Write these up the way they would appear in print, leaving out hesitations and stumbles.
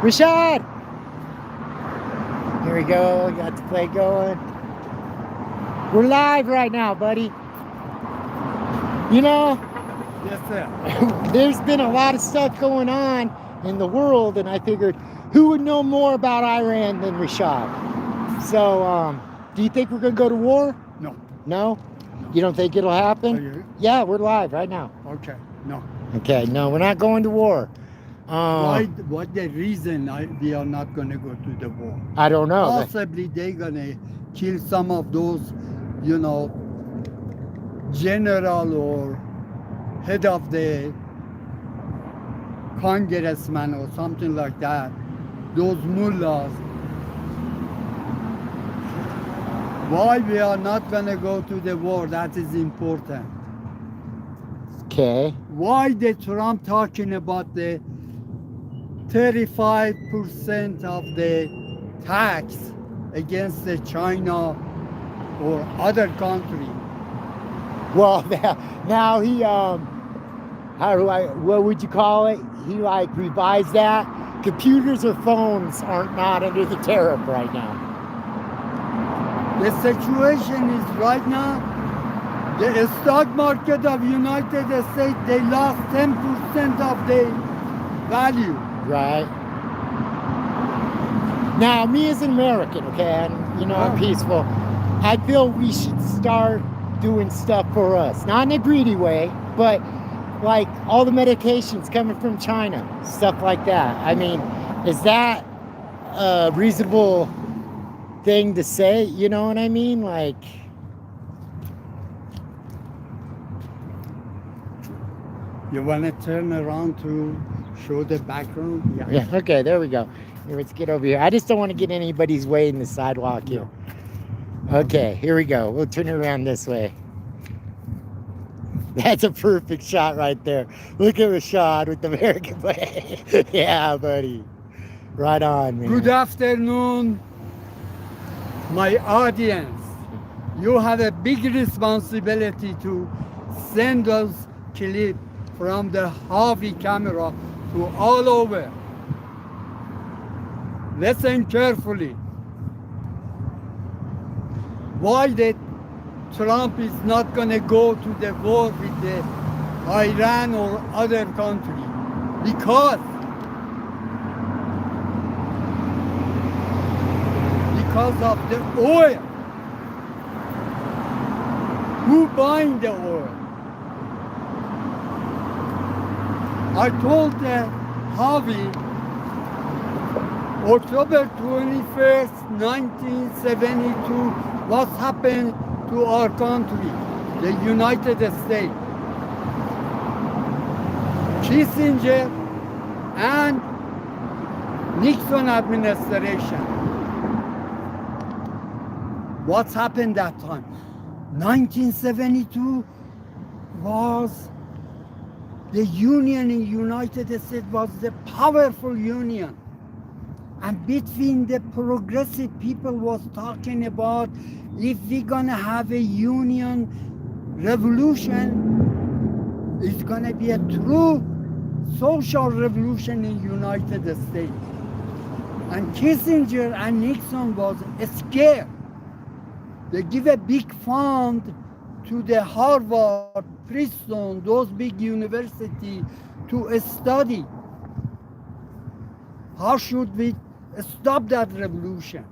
Rashad! Here we go. Got the play going. We're live right now, buddy. You know, Yes, sir. there's been a lot of stuff going on in the world, and I figured who would know more about Iran than Rashad? So, do you think we're going to go to war? No. No? You don't think it'll happen? Are you? Yeah, we're live right now. Okay. No. Okay, no, we're not going to war. Why? What the reason we are not going to go to the war? I don't know. Possibly they're going to kill some of those, general or head of the congressman or something like that. Those mullahs. Why we are not going to go to the war? That is important. Okay. Why the Trump talking about the 35% of the tax against the China or other country? Well, now he, what would you call it? He revised that. Computers or phones aren't not under the tariff right now. The situation is right now, the stock market of United States, they lost 10% of the value. Right. Now, me as an American, okay, and I'm peaceful, I feel we should start doing stuff for us. Not in a greedy way, but like all the medications coming from China, stuff like that. I mean, is that a reasonable thing to say? You know what I mean? Like, You want to turn around to show the background? yeah, okay, there we go. Here, let's get over here. I just don't want to get anybody's way in the sidewalk here. Okay, here we go. We'll turn it around this way. That's a perfect shot right there. Look at Rashad with the American flag. Yeah, buddy. Right on, man. Good afternoon, my audience. You have a big responsibility to send those clips from the Harvey camera to all over. Listen carefully. Why that Trump is not going to go to the war with the Iran or other country? Because of the oil. Who buying the oil? I told Harvey, October 21st, 1972, what happened to our country, the United States. Kissinger and Nixon administration. What's happened that time? 1972 was the union in United States was the powerful union. And between the progressive people was talking about if we're gonna have a union revolution, it's gonna be a true social revolution in United States. And Kissinger and Nixon was scared. They give a big fund to the Harvard, Princeton, those big universities to study. How should we stop that revolution?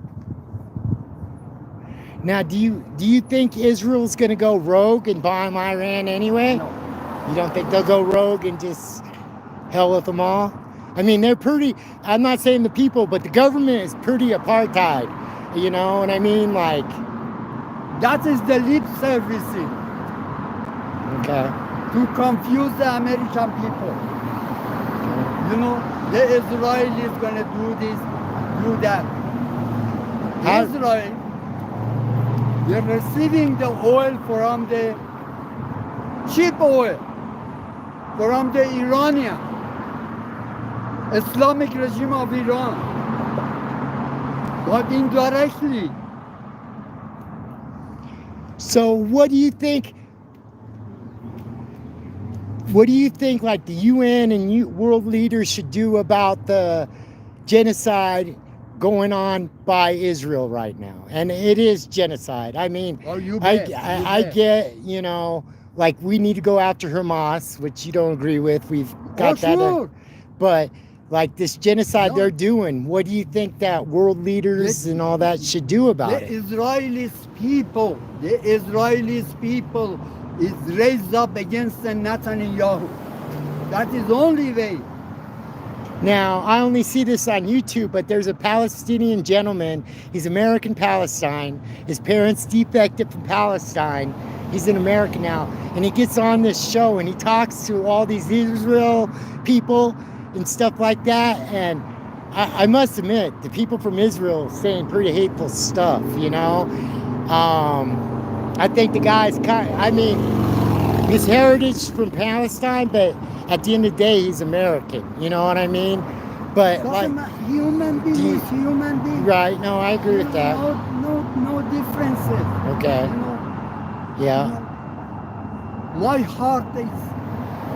Now, do you think Israel's going to go rogue and bomb Iran anyway? No. You don't think they'll go rogue and just hell with them all? I mean, they're pretty, I'm not saying the people, but the government is pretty apartheid. You know what I mean? Like, that is the lip servicing. Okay. To confuse the American people. The Israel is going to do this, do that. Israel, they're receiving the oil from the cheap oil from the Iranian Islamic regime of Iran, but indirectly. So what do you think? What do you think, like, the UN and world leaders should do about the genocide going on by Israel right now, and it is genocide. I mean, Oh, you I, bet. I, I get, you know, like we need to go after Hamas, which you don't agree with. We've got that, sure. but like this genocide No. they're doing, what do you think that world leaders and all that should do about The it? Israelis people is raised up against the Netanyahu. That is only way. Now, I only see this on YouTube, but there's a Palestinian gentleman. He's American Palestine. His parents defected from Palestine. He's in America now. And he gets on this show and he talks to all these Israel people and stuff like that. And I must admit, the people from Israel saying pretty hateful stuff, you know? I think the guy's his heritage from Palestine, but at the end of the day, he's American. You know what I mean? But like, Human being is human being. right? No, I agree with that. No differences. Okay. You know, Yeah. my heart is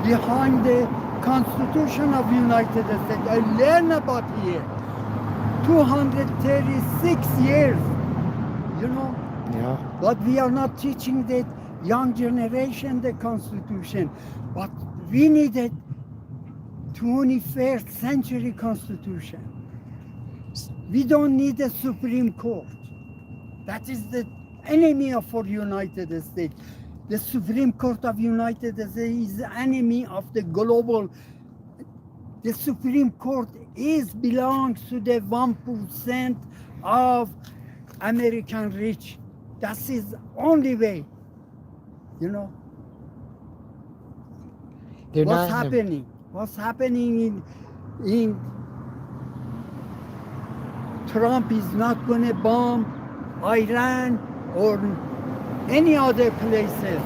behind the Constitution of United States. I learn about here. 236 years. You know, Yeah. but we are not teaching the young generation the Constitution. But we need a 21st century Constitution. We don't need a Supreme Court. That is the enemy of our United States. The Supreme Court of United States is the enemy of the global. The Supreme Court belongs to the 1% of American rich. That is the only way. You know. They're What's not. happening? What's happening in Trump is not going to bomb Iran or any other places.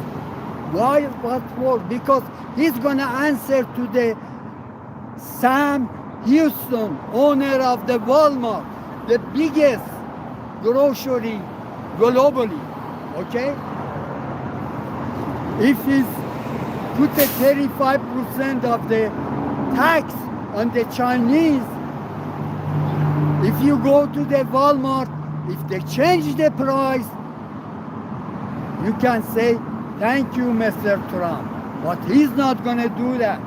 Why? What for? Because he's going to answer to the Sam Houston, owner of the Walmart, the biggest grocery globally. Okay? If he's put the 35% of the tax on the Chinese, if you go to the Walmart, if they change the price, you can say, thank you, Mr. Trump. But he's not going to do that.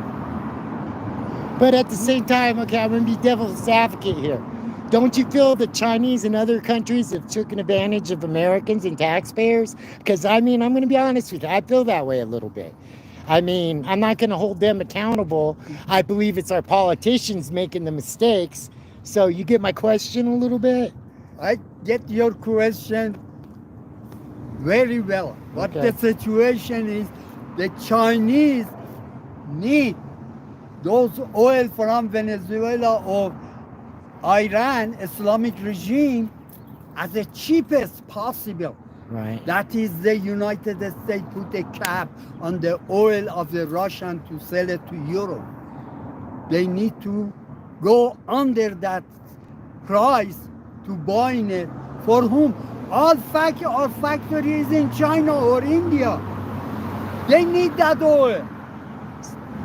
But at the same time, okay, I'm going to be devil's advocate here. Don't you feel the Chinese and other countries have taken advantage of Americans and taxpayers? Because, I mean, I'm going to be honest with you. I feel that way a little bit. I mean, I'm not going to hold them accountable. I believe it's our politicians making the mistakes. So you get my question a little bit? I get your question very well. What Okay. the situation is, the Chinese need those oil from Venezuela or Iran, Islamic regime, as the cheapest possible. Right. That is the United States put a cap on the oil of the Russian to sell it to Europe. They need to go under that price to buying it. For whom? All our factories in China or India. They need that oil.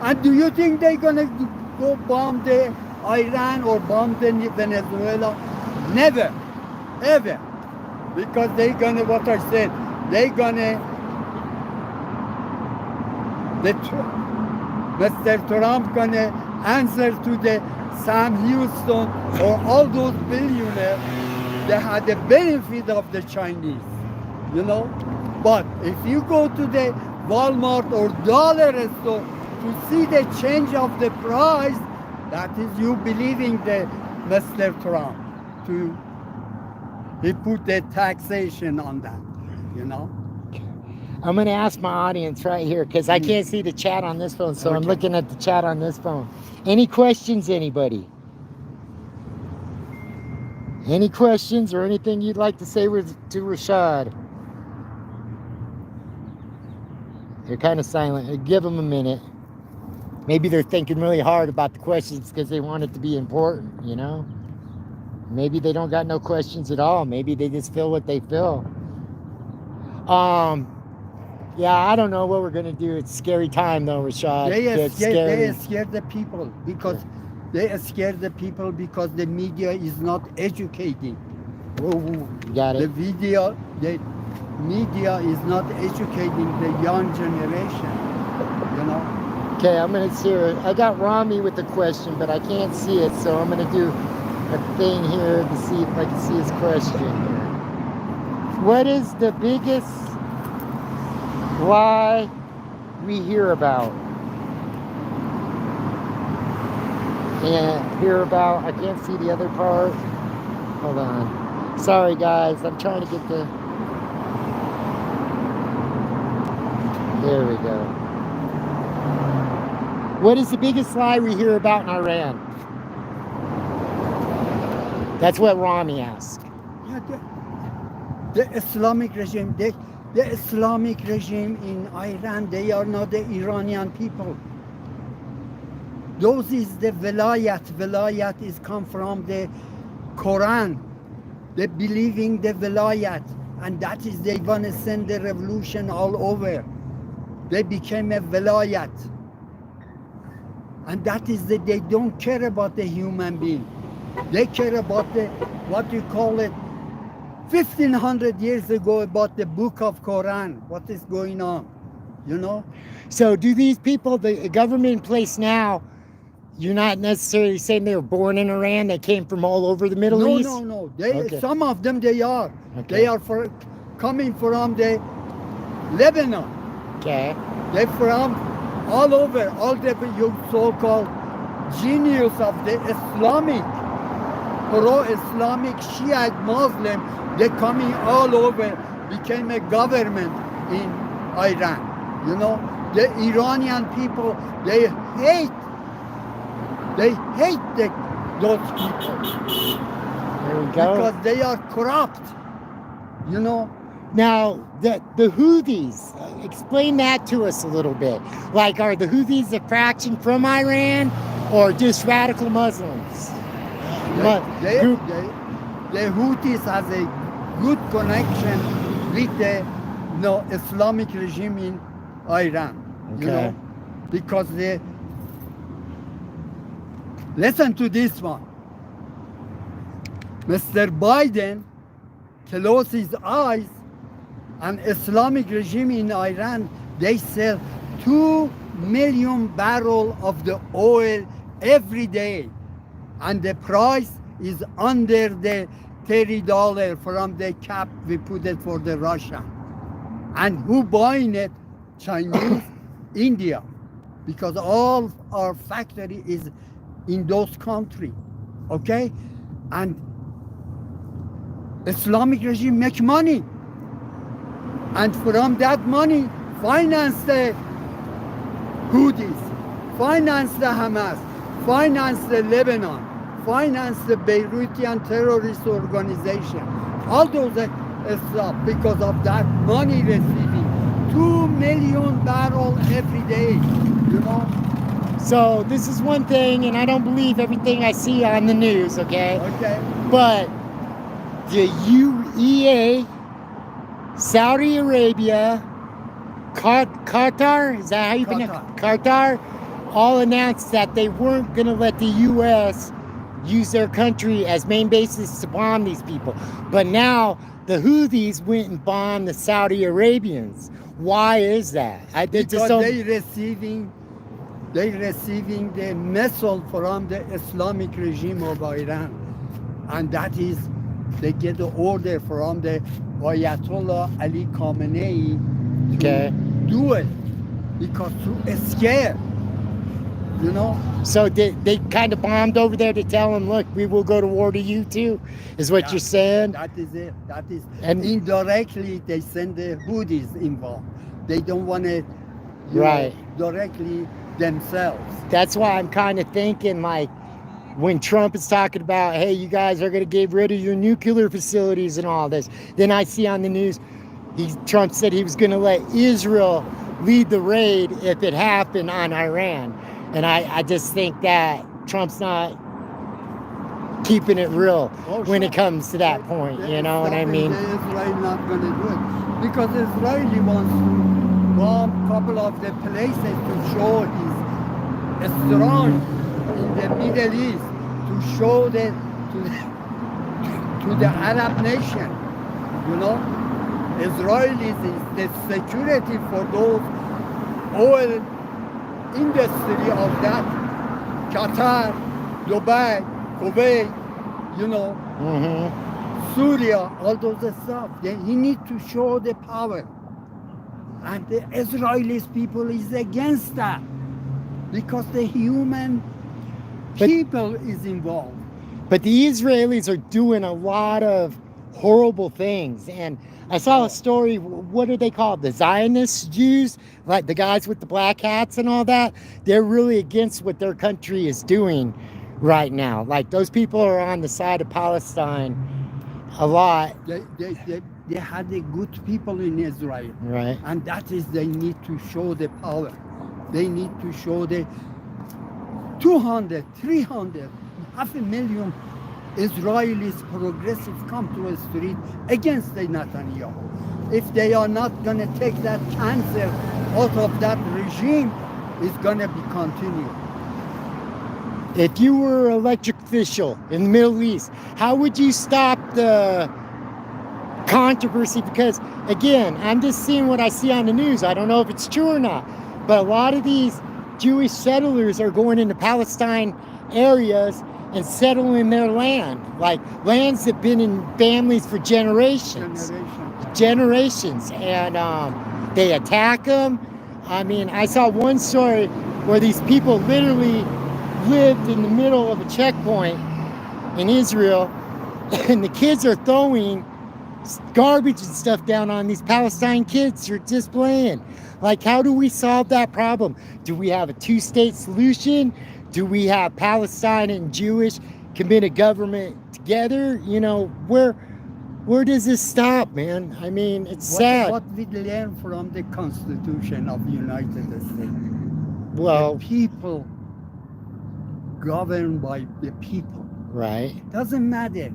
And do you think they're gonna go bomb the Iran or bomb the Venezuela? Never, ever. Because they're gonna, what I said, they're gonna, Mr. Trump gonna answer to the Sam Houston or all those billionaires that had the benefit of the Chinese, you know? But if you go to the Walmart or dollar store to see the change of the price, that is you believing the Mr. Trump he put the taxation on that, you know? I'm going to ask my audience right here because I can't see the chat on this phone, so I'm Okay. looking at the chat on this phone. Any questions, anybody? Any questions or anything you'd like to say to Rashad? They're kind of silent. Give them a minute. Maybe they're thinking really hard about the questions because they want it to be important, you know? Maybe they don't got no questions at all. Maybe they just feel what they feel. Yeah, I don't know what we're gonna do. It's a scary time though, Rashad. They It's scary. scare the people because They scare the people because the media is not educating. You got The it. the media is not educating the young generation. You know. Okay, I'm gonna see her. I got Rami with the question, but I can't see it, so I'm gonna do a thing here to see if I can see his question here. What is the biggest lie we hear about? And hear about, I can't see the other part. Hold on. Sorry guys, I'm trying to get the, there we go. What is the biggest lie we hear about in Iran? That's what Rami asked. Yeah, the Islamic regime, the Islamic regime in Iran, they are not the Iranian people. Those is the velayat. Velayat is come from the Quran. They believing the velayat, and that is they want to send the revolution all over. They became a velayat, and that is that they don't care about the human being. They care about the what you call it. 1500 years ago, about the book of Quran. What is going on? You know. So do these people, the government in place now, you're not necessarily saying they were born in Iran, they came from all over the Middle East? No. They, Okay. some of them they are. Okay. They are coming from the Lebanon. Okay. They're from all over, all the so-called genius of the Islamic, pro-Islamic Shiite Muslim. They're coming all over, became a government in Iran. You know, the Iranian people, they hate those people. There we go. Because they are corrupt, you know. Now, the Houthis, explain that to us a little bit. Like, are the Houthis a fraction from Iran or just radical Muslims? The Houthis has a good connection with the Islamic regime in Iran, you Okay. know, because they listen to this one. Mr. Biden closed his eyes, and Islamic regime in Iran, they sell 2 million barrels of the oil every day, and the price is under the $30 from the cap we put it for the Russia. And who buying it? Chinese, India, because all our factory is in those countries, okay? And Islamic regime make money, and from that money finance the Houthis, finance the Hamas, finance the Lebanon, finance the Beirutean terrorist organization. All those stuff because of that money receiving 2 million barrels every day, you know. So this is one thing, and I don't believe everything I see on the news, okay? Okay. But the UEA, Saudi Arabia, Qatar, is that how you pronounce it? Qatar, all announced that they weren't going to let the U.S. use their country as main bases to bomb these people. But now the Houthis went and bombed the Saudi Arabians. Why is that? Because they receiving the missile from the Islamic regime of Iran, and that is they get the order from the Ayatollah Ali Khamenei to do it because to scare, you know. So they kind of bombed over there to tell them, look, we will go to war to you too, is what you're saying? That is it. That is, and indirectly they send the Houthis involved. They don't want it directly themselves. That's why I'm kind of thinking, like, when Trump is talking about, hey, you guys are going to get rid of your nuclear facilities and all this, then I see on the news, Trump said he was going to let Israel lead the raid if it happened on Iran. And I just think that Trump's not keeping it real when it comes to that point, you know what I mean? Israel not going to do it because Israeli wants to bomb a couple of the places to show he's strong in the Middle East to show to the Arab nation, you know, Israelis is the security for those oil industry of that, Qatar, Dubai, Kuwait, you know, Syria, all those stuff. He need to show the power. And the Israelis people is against that because the human people is involved. But the Israelis are doing a lot of horrible things. And I saw a story, what are they called? The Zionist Jews, like the guys with the black hats and all that. They're really against what their country is doing right now. Like those people are on the side of Palestine a lot. They had the good people in Israel. Right. And that is they need to show the power. They need to show the 200, 300, 500,000 Israelis progressive come to a street against the Netanyahu. If they are not going to take that cancer out of that regime, it's going to be continued. If you were an elected official in the Middle East, how would you stop the controversy? Because again, I'm just seeing what I see on the news. I don't know if it's true or not, but a lot of these Jewish settlers are going into Palestine areas and settling their land, like lands that have been in families for generations. And they attack them. I mean, I saw one story where these people literally lived in the middle of a checkpoint in Israel, and the kids are throwing garbage and stuff down on these Palestine kids who are just playing. Like, how do we solve that problem? Do we have a two-state solution? Do we have Palestine and Jewish commit a government together? You know, where does this stop, man? I mean, it's sad. What we learn from the Constitution of the United States? Well, the people governed by the people. Right. Doesn't matter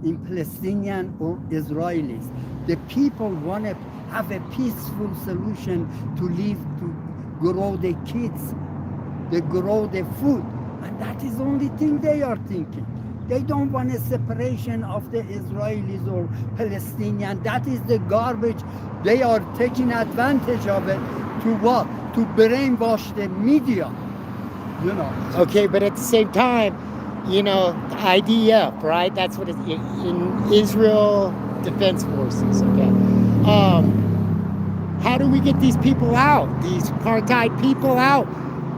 in Palestinian or Israelis. The people want to have a peaceful solution to live, to grow their kids, they grow their food. And that is the only thing they are thinking. They don't want a separation of the Israelis or Palestinian. That is the garbage. They are taking advantage of it to what? To brainwash the media. You know. Okay, but at the same time, you know, the IDF, right? That's what it's in Israel Defense Forces. Okay. How do we get these people out? These apartheid people out?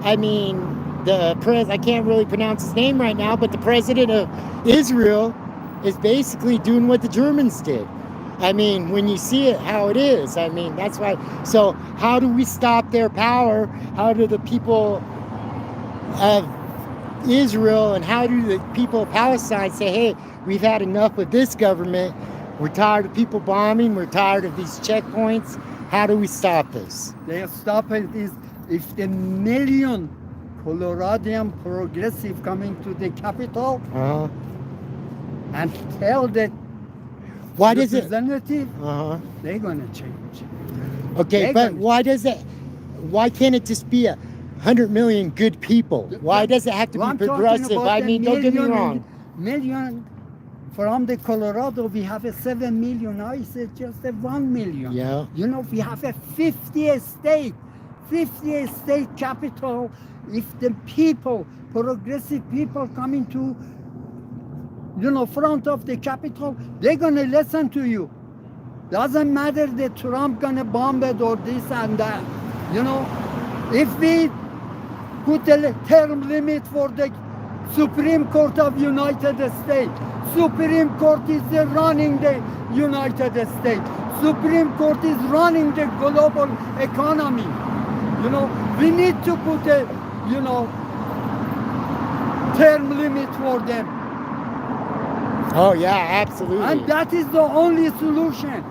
I mean, I can't really pronounce his name right now, but the president of Israel is basically doing what the Germans did. I mean, when you see it, how it is. I mean, that's why. So how do we stop their power? How do the people of Israel and how do the people of Palestine say, hey, we've had enough of this government. We're tired of people bombing. We're tired of these checkpoints. How do we stop this? They stop it is if the million Coloradian progressive coming to the capital and tell that why does it representative, they're gonna change. Okay, but why can't it just be 100 million good people? Why does it have to be progressive? I mean, don't get me wrong. Million from the Colorado, we have a 7 million. I said just a 1 million. Yeah. You know, we have a 50 state capital. If the people, progressive people coming to, you know, front of the capital, they're gonna listen to you. Doesn't matter that Trump gonna bomb it or this and that. You know, if we put a term limit for the Supreme Court of United States, Supreme Court is running the United States. Supreme Court is running the global economy. You know, we need to put a, you know, term limit for them. Oh yeah, absolutely. And that is the only solution.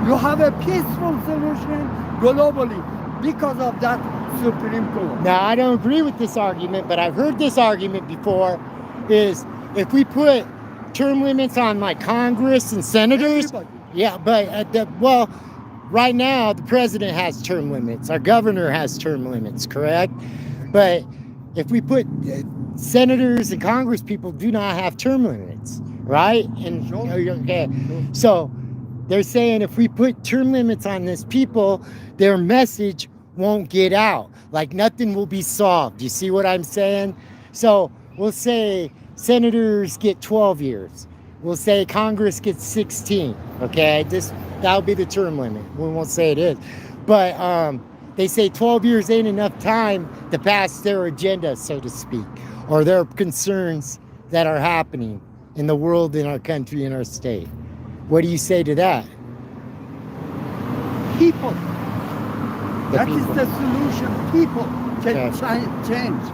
You have a peaceful solution globally because of that Supreme Court. Now, I don't agree with this argument, but I've heard this argument before, is if we put term limits on like Congress and senators, yeah, but right now the president has term limits, our governor has term limits, correct? But if we put senators and Congress people do not have term limits, right? And Sure. okay, so they're saying if we put term limits on this people, their message won't get out. Like nothing will be solved. You see what I'm saying? So we'll say senators get 12 years. We'll say Congress gets 16. Okay, that'll be the term limit. We won't say it is, but they say 12 years ain't enough time to pass their agenda, so to speak, or their concerns that are happening in the world, in our country, in our state. What do you say to that? People. The That is people. the solution. People can Okay. change.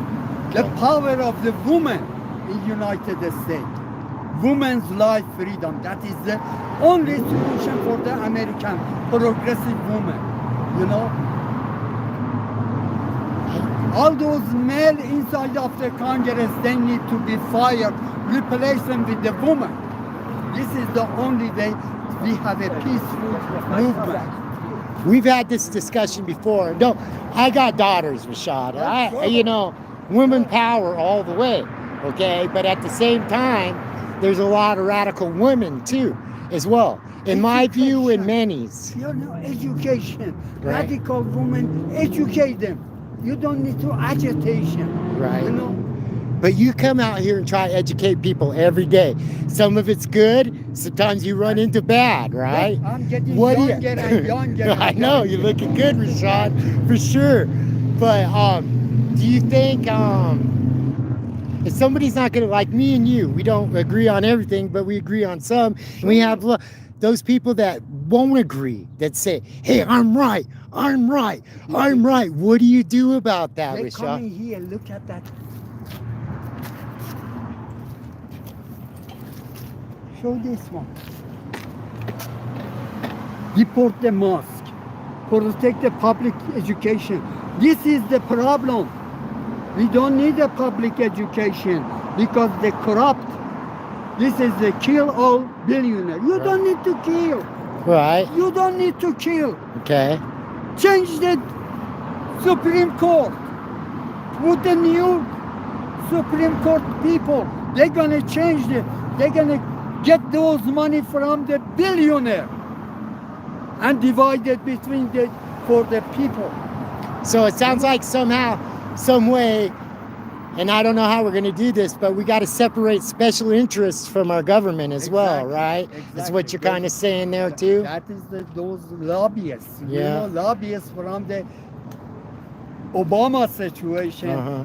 The Okay. power of the woman in United States. Women's life freedom. That is the only solution for the American progressive woman. You know? All those male inside of the Congress, they need to be fired. Replace them with the woman. This is the only way we have a peaceful movement. We've had this discussion before. No, I got daughters, Rashad. Women power all the way, okay? But at the same time, there's a lot of radical women too, as well. In my view, and many's. You know, education. Right. Radical women, educate them. You don't need to agitation. Right. You know, But you come out here and try to educate people every day. Some of it's good, sometimes you run into bad, right? I'm getting What do you- younger and younger. I know, you're looking good, Rashad, for sure. But do you think if somebody's not gonna, like me and you, we don't agree on everything, but we agree on some, and we have those people that won't agree, that say, hey, I'm right. What do you do about that, They Rashad? coming here, look at that. Show this one. Deport the mosque. Protect the public education. This is the problem. We don't need a public education because they corrupt. This is the kill all billionaire. You don't need to kill. Right, You don't need to kill. okay. Change the Supreme Court. Put the new Supreme Court people. They're gonna change they're gonna get those money from the billionaire and divide it between for the people. So it sounds like somehow, some way, and I don't know how we're going to do this, but we got to separate special interests from our government as well, Exactly, right? That's what you're exactly. kind of saying there too. That is those lobbyists. You Yeah. know, lobbyists from the Obama situation. Uh-huh.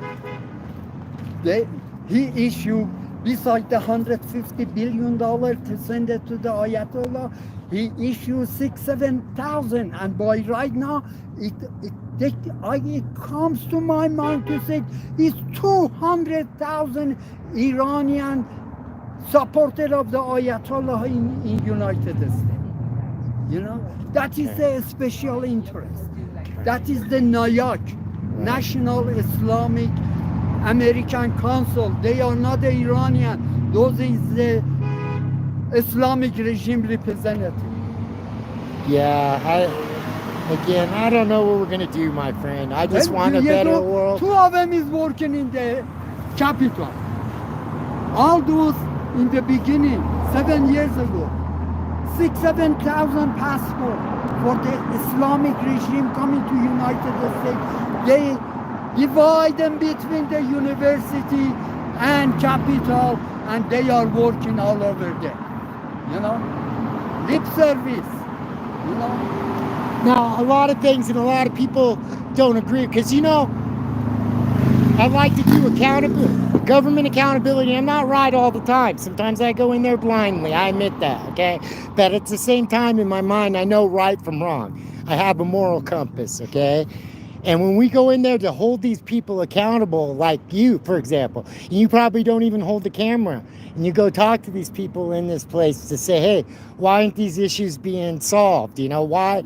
He issued, besides the $150 billion to send it to the Ayatollah, he issued 7,000, and by right now, it comes to my mind to say it's 200,000 Iranian supporter of the Ayatollah in United States. You know, that is a special interest. That is the NIAC, National Islamic American Council. They are not the Iranian. Those is the Islamic regime representative. Yeah, I don't know what we're going to do, my friend. I just Well, want a you better know, world. Two of them is working in the capital. All those in the beginning, 7 years ago, 7,000 passports for the Islamic regime coming to United States. They divide them between the university and capital, and they are working all over there. You know, lip service. You know. Now, a lot of things and a lot of people don't agree because, I like to do government accountability. I'm not right all the time. Sometimes I go in there blindly. I admit that, okay? But at the same time, in my mind, I know right from wrong. I have a moral compass, okay? And when we go in there to hold these people accountable, like you, for example, and you probably don't even hold the camera, and you go talk to these people in this place to say, hey, why aren't these issues being solved? Why?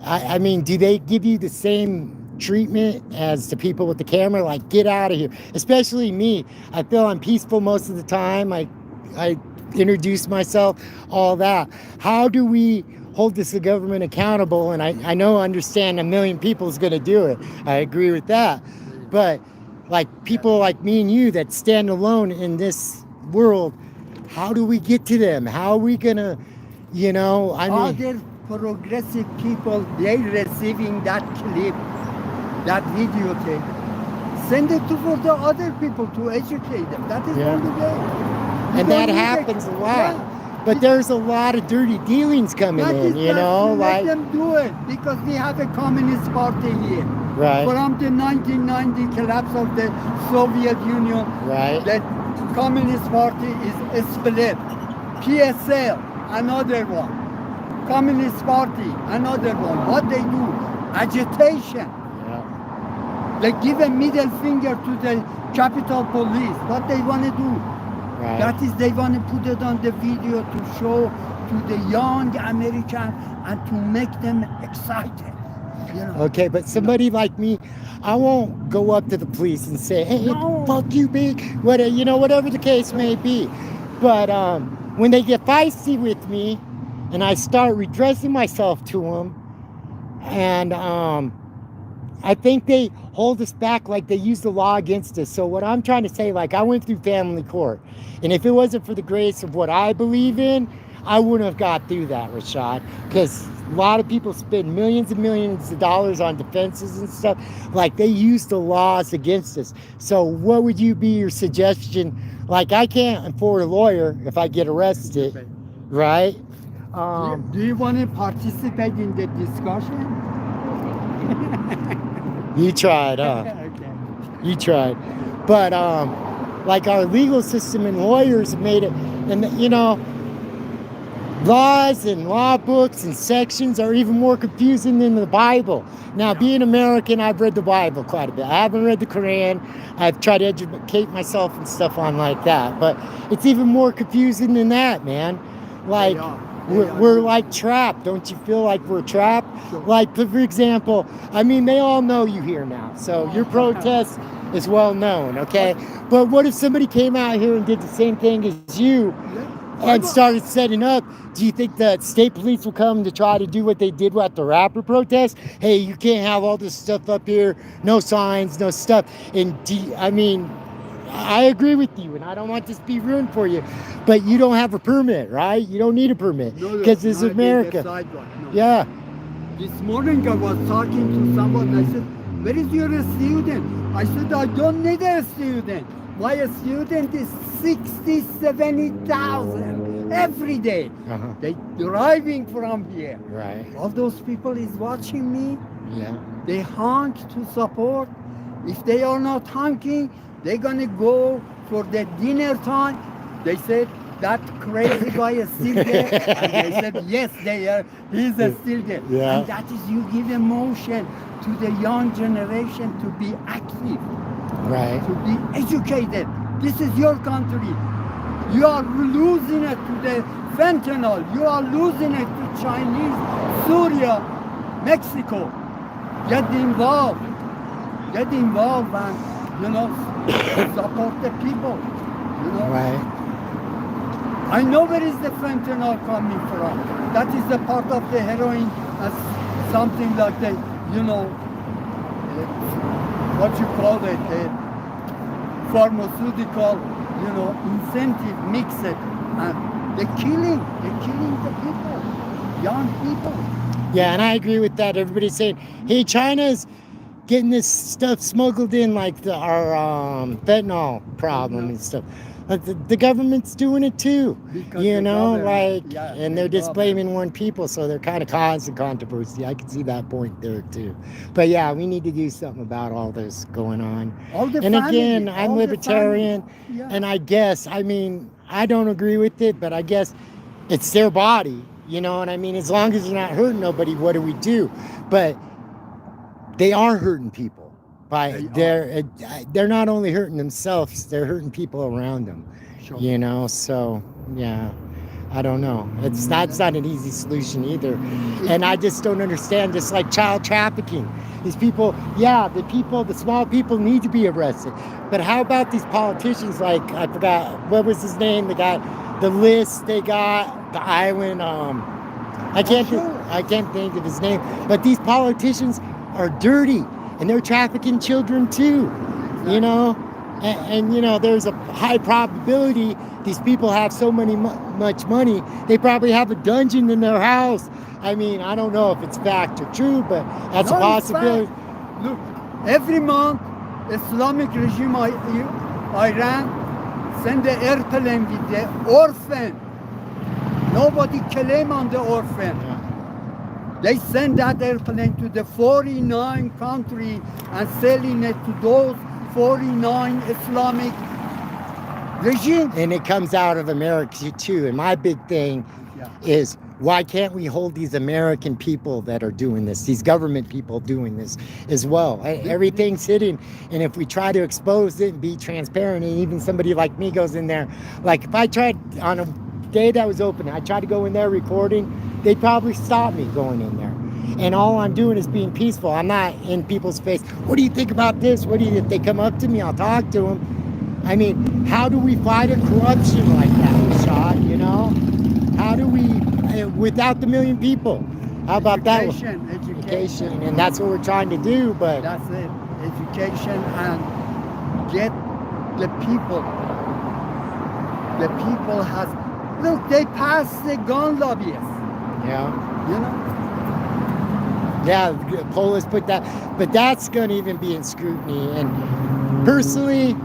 I mean, do they give you the same treatment as the people with the camera? Like, get out of here. Especially me. I feel I'm peaceful most of the time. I introduce myself, all that. How do we hold this government accountable? And I understand a million people is going to do it. I agree with that. But like people like me and you that stand alone in this world, how do we get to them? How are we gonna, I mean, Other progressive people, they're receiving that clip, that videotape. Send it to for the other people to educate them. That is Yeah. the only way. You and don't that need happens a lot. Yeah. But there's a lot of dirty dealings coming That in, is let like, them do it because we have a communist party here. right, From the 1990 collapse of the Soviet Union, right, the Communist Party is split. PSL, another one. Communist Party, another one. What they do? Agitation. yeah, They give a middle finger to the Capitol Police. What they want to do? right. That is, they want to put it on the video to show to the young American and to make them excited. You know? Okay, but somebody like me, I won't go up to the police and say, "Hey, No. fuck you, big," whatever the case may be. But when they get feisty with me, and I start redressing myself to them, and I think they hold us back like they use the law against us. So what I'm trying to say, like, I went through family court, and if it wasn't for the grace of what I believe in, I wouldn't have got through that, Rashad, because a lot of people spend millions and millions of dollars on defenses and stuff. Like, they use the laws against us. So what would you be your suggestion? Like, I can't afford a lawyer if I get arrested, right? Do you want to participate in the discussion? You tried, huh? Okay. You tried. But like, our legal system and lawyers have made it, and laws and law books and sections are even more confusing than the Bible. Now, being American, I've read the Bible quite a bit. I haven't read the Quran. I've tried to educate myself and stuff on like that. But it's even more confusing than that, man. Like, we're like trapped. Don't you feel like we're trapped? Sure. Like, for example, I mean, they all know you here now. So your protest is well known, okay? But what if somebody came out here and did the same thing as you and started setting up? Do you think the state police will come to try to do what they did at the rapper protest? Hey, you can't have all this stuff up here, no signs, no stuff. And I mean, I agree with you, and I don't want this to be ruined for you, but you don't have a permit, right? You don't need a permit because it's America. No. Yeah. This morning I was talking to someone. I said, "Where is your student?" I said, "I don't need a student. My student is 60, 70,000 every day. Uh-huh. They driving from here. Right. All those people is watching me. Yeah. They honk to support. If they are not honking, they're gonna go for the dinner time. They said that crazy guy is still there. And they said, yes, they are. He's still there. Yeah. And that is, you give emotion to the young generation to be active, Right. to be educated. This is your country. You are losing it to the fentanyl. You are losing it to Chinese, Syria, Mexico. Get involved. Get involved and, support the people. Right. I know where is the fentanyl coming from. That is the part of the heroin, something like the, what you call it, the pharmaceutical, incentive, mix it. And they're killing the people, young people. Yeah, and I agree with that. Everybody's saying, hey, China's getting this stuff smuggled in, like our fentanyl problem and stuff. But the government's doing it too, Because the government- yeah, and the they're just government. blaming one people, so they're kind of causing controversy. I can see that point there too. But yeah, we need to do something about all this going on. All the And family, again, I'm all the libertarian, family. Yeah. and I guess, I mean, I don't agree with it, but I guess it's their body, you know what I mean? As long as you're not hurting nobody, what do we do? But they are hurting people. They're not only hurting themselves, they're hurting people around them, Sure. so yeah, I don't know. That's not an easy solution either. And I just don't understand, just like child trafficking. These people, the small people need to be arrested. But how about these politicians, like, I forgot, what was his name? The guy, the list they got, the island, I can't think of his name, but these politicians are dirty and they're trafficking children too. you know, and you know, there's a high probability these people have so much money, they probably have a dungeon in their house. I mean, I don't know if it's fact or true, but that's a No, it's possibility. fact. Look, every month, Islamic regime Iran send the airplane with the orphan. Nobody claim on the orphan. Yeah. They send that airplane to the 49 country and selling it to those 49 Islamic regimes. And it comes out of America too. And my big thing is, why can't we hold these American people that are doing this, these government people doing this as well? Everything's hidden. And if we try to expose it and be transparent, and even somebody like me goes in there, like if I tried on a day that was open, I tried to go in there recording, they'd probably stop me going in there. And all I'm doing is being peaceful. I'm not in people's face. What do you think about this? If they come up to me, I'll talk to them. I mean, how do we fight a corruption like that, Rashad, you know? How do we, without the million people? How about education, and that's what we're trying to do, but... That's it, education, and get the people. The people has, look, they passed the gun lobbyists. Yeah. You know? Yeah, Polis put that, but that's going to even be in scrutiny. And personally,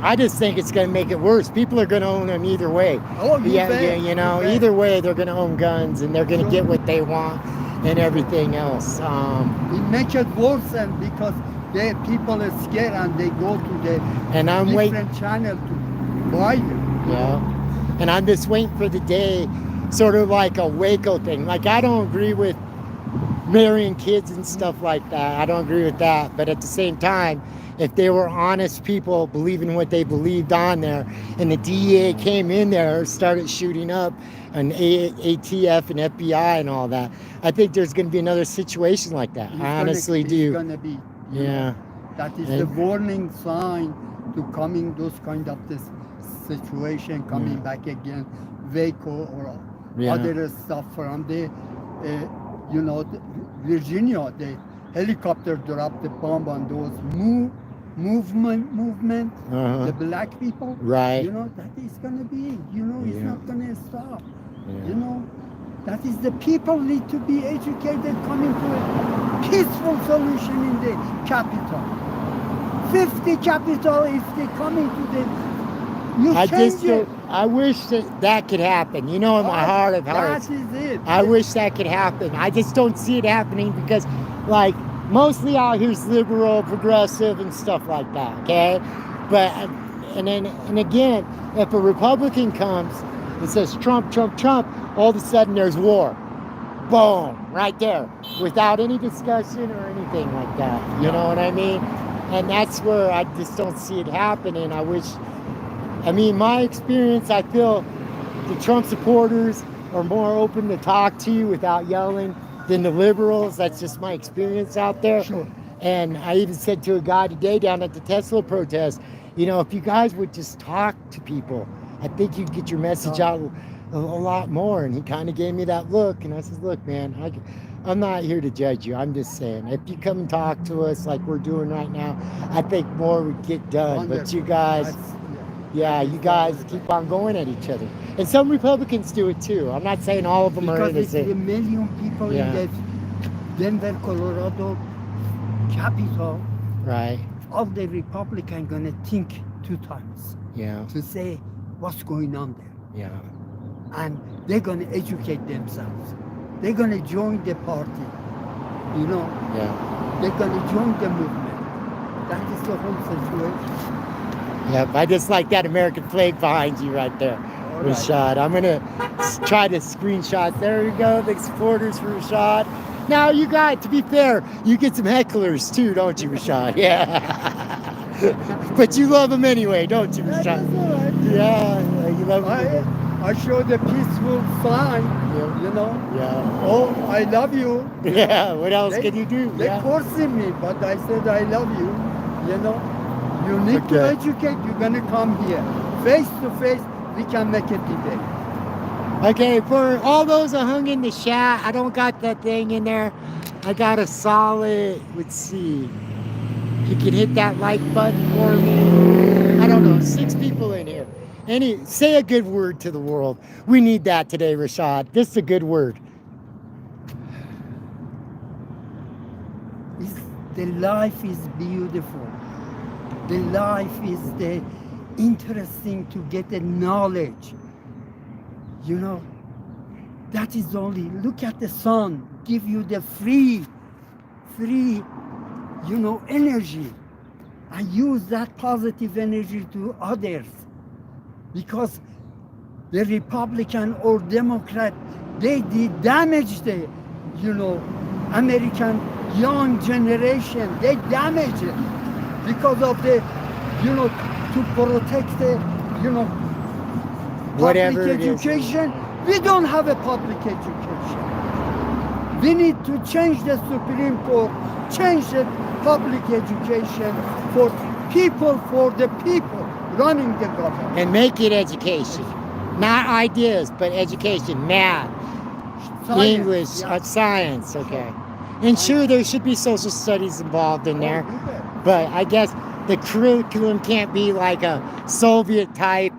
I just think it's going to make it worse. People are going to own them either way. Oh, you know, either way, they're going to own guns and they're going to get what they want and everything else. It makes it worse, and because the people are scared and they go to the different channel to buy them. Yeah, and I'm just waiting for the day, sort of like a Waco thing. Like, I don't agree with marrying kids and stuff like that. I don't agree with that. But at the same time, if they were honest people believing what they believed on there, and the DEA came in there, started shooting up an ATF and FBI and all that, I think there's going to be another situation like that. I honestly do. It's going to be. Yeah. That is the warning sign to coming those kind of this situation coming back again, Waco or other stuff from the, you know, Virginia, the helicopter dropped the bomb on those movement, the black people. Right. You know, that is going to be, you know, it's not going to stop. Yeah. You know, that is the people need to be educated, coming to a peaceful solution in the capital. 50 capital, if they come into the, I wish that could happen. You know, in my heart of hearts. That is it. I wish that could happen. I just don't see it happening because, like, mostly out here's liberal, progressive, and stuff like that, okay? But, and again, if a Republican comes and says Trump, Trump, Trump, all of a sudden there's war. Boom, right there, without any discussion or anything like that. You know what I mean? And that's where I just don't see it happening. I mean, my experience, I feel the Trump supporters are more open to talk to you without yelling than the liberals. That's just my experience out there. Sure. And I even said to a guy today down at the Tesla protest, you know, if you guys would just talk to people, I think you'd get your message out a lot more. And he kind of gave me that look. And I said, look, man, I'm not here to judge you. I'm just saying, if you come and talk to us like we're doing right now, I think more would get done. But you guys... you guys keep on going at each other. And some Republicans do it too. I'm not saying all of them are innocent. Because it's a million people in the Denver, Colorado capital. Right. All the Republicans going to think 2 times. Yeah. To say what's going on there. Yeah. And they're going to educate themselves. They're going to join the party. You know? Yeah. They're going to join the movement. That is the whole situation. Yep, I just like that American flag behind you right there, Rashad. I'm going to try to screenshot. There we go, the supporters for Rashad. Now, you got, to be fair, you get some hecklers too, don't you, Rashad? Yeah. But you love them anyway, don't you, Rashad? That's all right. Yeah, you love them. I show the peaceful sign, you know. Yeah. Oh, I love you. Yeah, what else can you do? They're forcing me, but I said I love you, you know. You need to educate, you're going to come here. Face to face, we can make a debate. Okay, for all those that hung in the chat, I don't got that thing in there. I got a solid, let's see, you can hit that like button for me. I don't know, 6 people in here. Say a good word to the world. We need that today, Rashad. This is a good word. The life is beautiful. The life is the interesting to get the knowledge. You know, that is only, look at the sun, give you the free, energy, and use that positive energy to others. Because the Republican or Democrat, they did damage the, American young generation. They damage it because of the, to protect the, Whatever public it is. education. We don't have a public education. We need to change the Supreme Court, change the public education for the people running the government. And make it education. Not ideas, but education. Math, Science, English, yeah. Science, okay. And sure, there should be social studies involved in there. Oh, you bet. But I guess the curriculum can't be like a Soviet type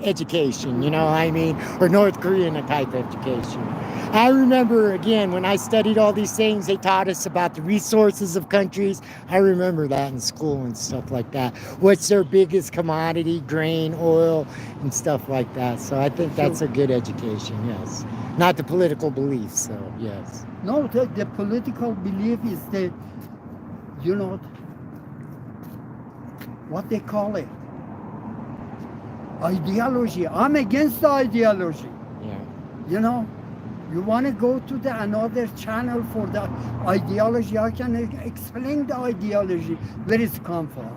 education, you know what I mean? Or North Korean type education. I remember, again, when I studied all these things, they taught us about the resources of countries. I remember that in school and stuff like that. What's their biggest commodity, grain, oil, and stuff like that. So I think that's a good education, yes. Not the political beliefs, so yes. No, the political belief is the, what they call it, ideology. I'm against the ideology. Yeah. You want to go to another channel for the ideology, I can explain the ideology, where it's come from,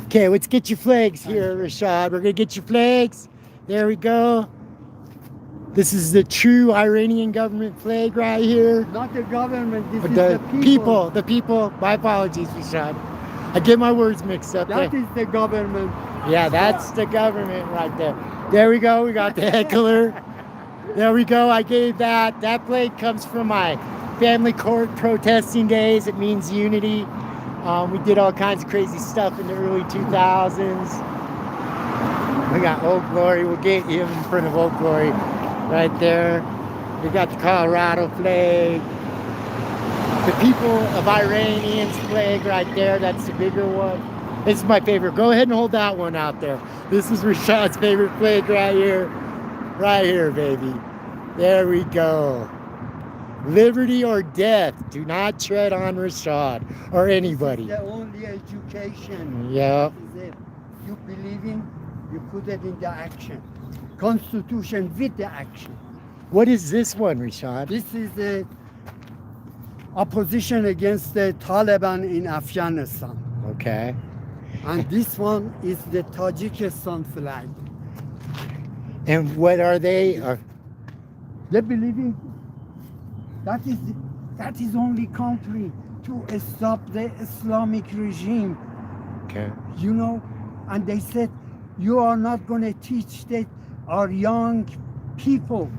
Okay, let's get your flags here, Rashad. We're going to get your flags. There we go. This is the true Iranian government flag right here. Not the government, this is The the people. The people. My apologies, Rashad. I get my words mixed up That there. is the government. Yeah, that's the government right there. There we go. We got the heckler. There we go. I gave that. That flag comes from my family court protesting days. It means unity. We did all kinds of crazy stuff in the early 2000s. We got Old Glory. We'll get you in front of Old Glory right there. We got the Colorado flag. The people of Iranians flag right there. That's the bigger one. This is my favorite. Go ahead and hold that one out there. This is Rashad's favorite flag right here. Right here, baby. There we go. Liberty or death. Do not tread on Rashad or anybody. The only education. Yeah. Is it. You believe in, you put it into action. Constitution with the action. What is this one, Rashad? This is the opposition against the Taliban in Afghanistan. Okay. And this one is the Tajikistan flag. And what are they? They believe in that is only country to stop the Islamic regime, Okay. and they said you are not going to teach our young people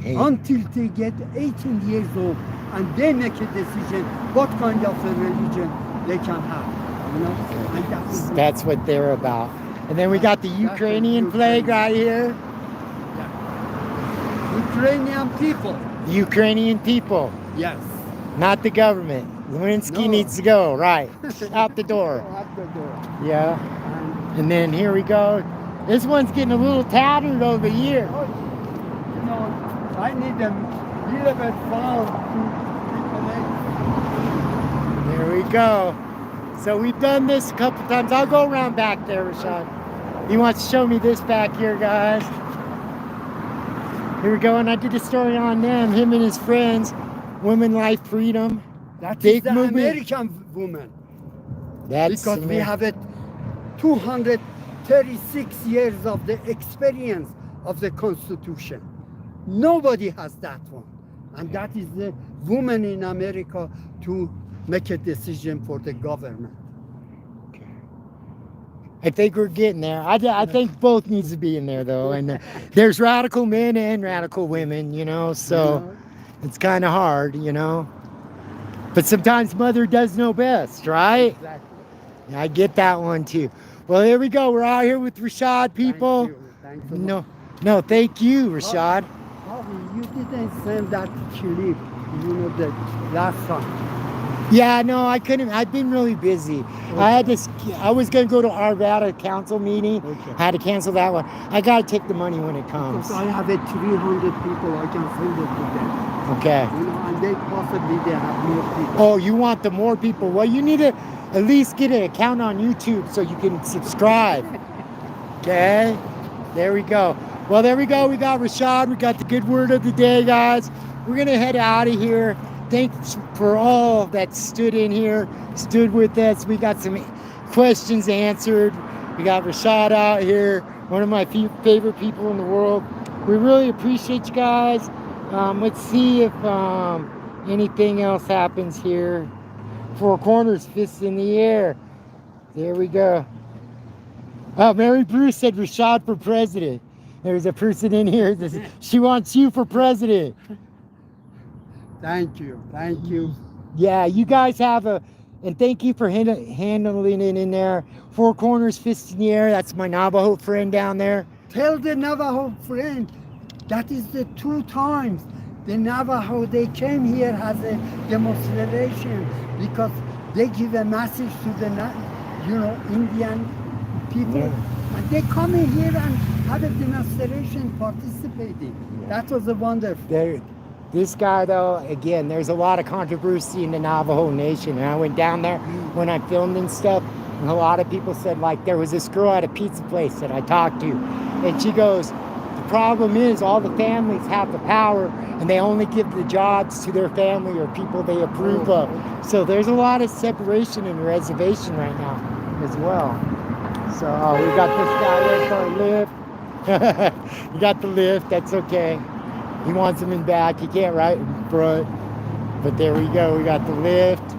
Hey. until they get 18 years old and they make a decision what kind of a religion they can have. And That's what they're about. And then we got the Ukrainian flag right here. Ukrainian people. The Ukrainian people, Yes. not the government. Lewinsky No. needs to go, right. Out the door. Out the door. Yeah. And, And then here we go. This one's getting a little tattered over here. I need a little bit far to reconnect. There we go. So we've done this a couple times. I'll go around back there, Rashad. He wants to show me this back here, guys. Here we go, and I did a story on them, him and his friends, Women, Life, Freedom. That is Big the movement. American woman. That's Because we have it 236 years of the experience of the Constitution. Nobody has that one. And that is the woman in America to make a decision for the government. I think we're getting there. I think both needs to be in there, though. And there's radical men and radical women, so it's kind of hard, But sometimes mother does know best, right? Exactly. I get that one too. Well, here we go. We're out here with Rashad, people. Thank you. Thanks so No, much. no, thank you, Rashad. Harvey, you didn't send that clip, the last time. Yeah, no, I couldn't. I've been really busy. I had to. I was gonna go to Arvada council meeting. Okay. I had to cancel that one. I gotta take the money when it comes. Because I have 300 people, I can send it to them. Okay. And they possibly they have more people. Oh, you want the more people? Well, you need to at least get an account on YouTube so you can subscribe. Okay. There we go. Well, there we go. We got Rashad. We got the good word of the day, guys. We're gonna head out of here. Thanks for all that stood in here, stood with us. We got some questions answered. We got Rashad out here, one of my favorite people in the world. We really appreciate you guys. Let's see if anything else happens here. Four corners, fists in the air. There we go. Oh, Mary Bruce said Rashad for president. There's a person in here that she wants you for president. Thank you. Thank you. Yeah, you guys have and thank you for handling it in there. Four corners, fists in the air. That's my Navajo friend down there. Tell the Navajo friend that is the 2 times the Navajo they came here as a demonstration because they give a message to the Indian people. Yeah. And they come in here and have a demonstration participating. That was a wonderful. This guy, though, again, there's a lot of controversy in the Navajo Nation. And I went down there when I filmed and stuff, and a lot of people said, like, there was this girl at a pizza place that I talked to, and she goes, the problem is all the families have the power, and they only give the jobs to their family or people they approve of. So there's a lot of separation in the reservation right now as well. So we got this guy there for a lift. You got the lift, that's okay. He wants him in back. He can't ride in front. But there we go. We got the lift.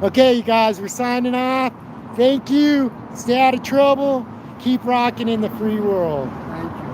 Okay, you guys, we're signing off. Thank you. Stay out of trouble. Keep rocking in the free world. Thank you.